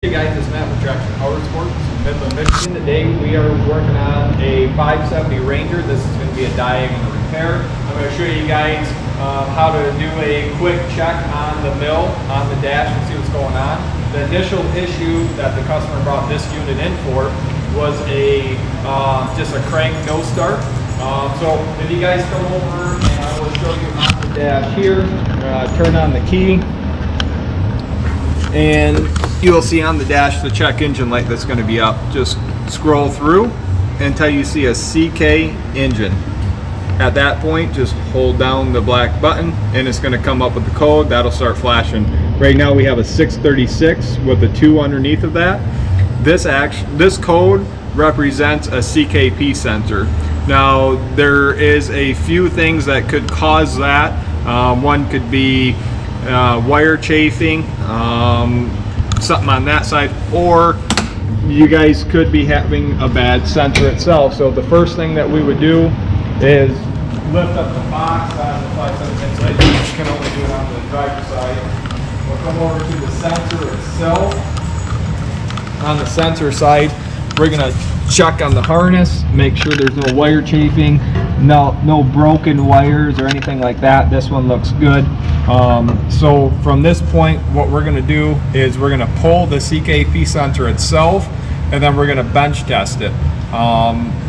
Hey guys, this is Matt with Powersports, Midland, Michigan. Today we are working on a 570 Ranger. This is going to be a diagonal repair. I'm going to show you guys how to do a quick check on the mill, on the dash, and see what's going on. The initial issue that the customer brought this unit in for was just a crank no start. So if you guys come over and I will show you on the dash here, turn on the key, and you will see on the dash the check engine light that's going to be up. Just scroll through until you see a CK engine. At that point, just hold down the black button and it's going to come up with the code. That'll start flashing. Right now we have a 636 with a 2 underneath of that. This code represents a CKP sensor. Now there is a few things that could cause that. One could be wire chafing, something on that side, or you guys could be having a bad sensor itself. So the first thing that we would do is lift up the box on the 570 side. You can only do it on the driver's side. We'll come over to the sensor itself. On the sensor side, we're going to check on the harness, make sure there's no wire chafing, no broken wires or anything like that. This one looks good. So from this point, what we're going to do is we're going to pull the CKP sensor itself, and then we're going to bench test it.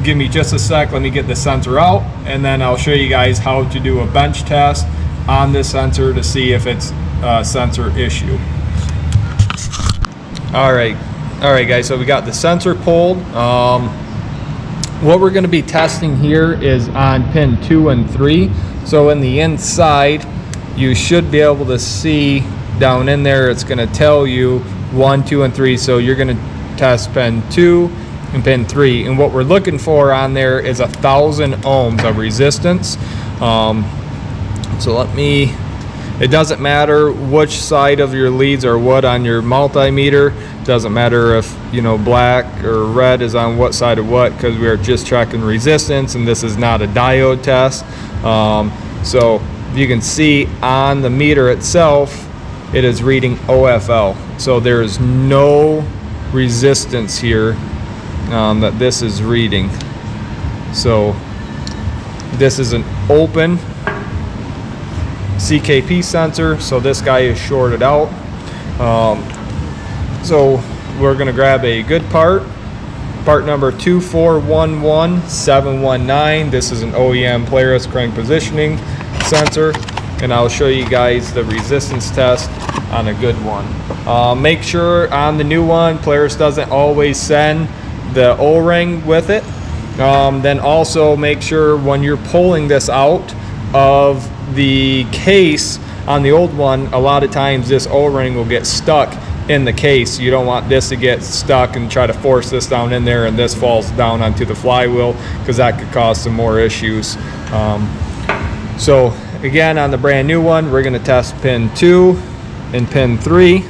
Give me just a sec, let me get the sensor out, and then I'll show you guys how to do a bench test on this sensor to see if it's a sensor issue. All right guys, so we got the sensor pulled. What we're going to be testing here is on pin 2 and 3. So in the inside, you should be able to see down in there, it's going to tell you 1, 2, and 3. So you're going to test pin 2 and pin 3. And what we're looking for on there is 1,000 ohms of resistance. So it doesn't matter which side of your leads are what on your multimeter. Doesn't matter if, you know, black or red is on what side of what, because we are just tracking resistance and this is not a diode test. So you can see on the meter itself, it is reading OFL. So there is no resistance here that this is reading. So this is an open CKP sensor, so this guy is shorted out. So we're going to grab a good part number 2411719. This is an OEM Polaris crank positioning sensor, and I'll show you guys the resistance test on a good one. Make sure on the new one, Polaris doesn't always send the O-ring with it. Then also make sure when you're pulling this out of the case on the old one, a lot of times this O-ring will get stuck in the case. You don't want this to get stuck and try to force this down in there and this falls down onto the flywheel, because that could cause some more issues. So again, on the brand new one, we're going to test pin 2 and pin 3.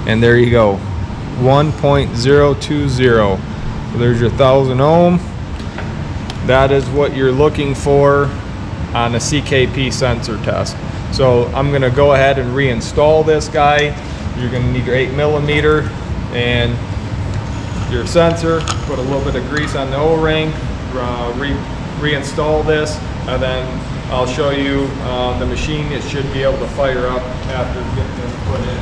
And there you go, 1.020. So there's your 1,000 ohm. That is what you're looking for on a CKP sensor test. So I'm going to go ahead and reinstall this guy. You're going to need your 8mm and your sensor. Put a little bit of grease on the O-ring. Reinstall this, and then I'll show you the machine. It should be able to fire up after getting this put in.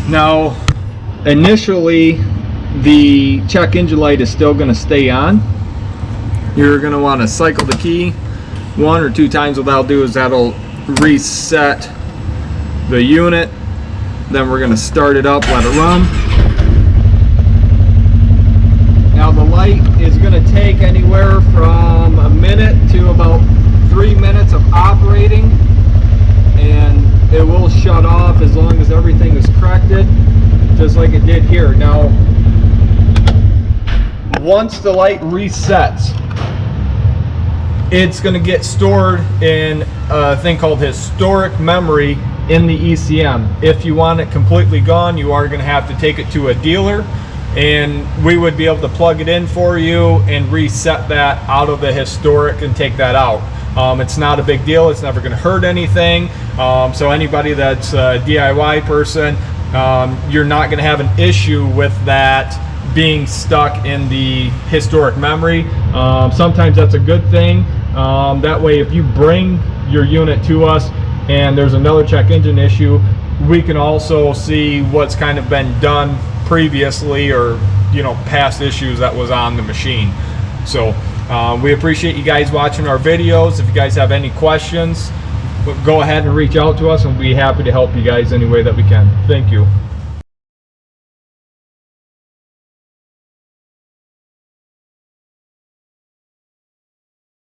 Now, initially, the check engine light is still going to stay on. You're going to want to cycle the key 1 or 2 times. What that'll do is that'll reset the unit. Then we're going to start it up, let it run. Now the light is going to take anywhere from a minute to about 3 minutes of operating, and it will shut off as long as everything is corrected, just like it did here. Now, once the light resets, it's going to get stored in a thing called historic memory in the ECM. If you want it completely gone, you are going to have to take it to a dealer, and we would be able to plug it in for you and reset that out of the historic and take that out. It's not a big deal. It's never going to hurt anything. So anybody that's a DIY person, you're not going to have an issue with that being stuck in the historic memory. Sometimes that's a good thing. That way, if you bring your unit to us and there's another check engine issue, we can also see what's kind of been done previously, or past issues that was on the machine. So we appreciate you guys watching our videos. If you guys have any questions, go ahead and reach out to us, and we'll be happy to help you guys any way that we can. Thank you.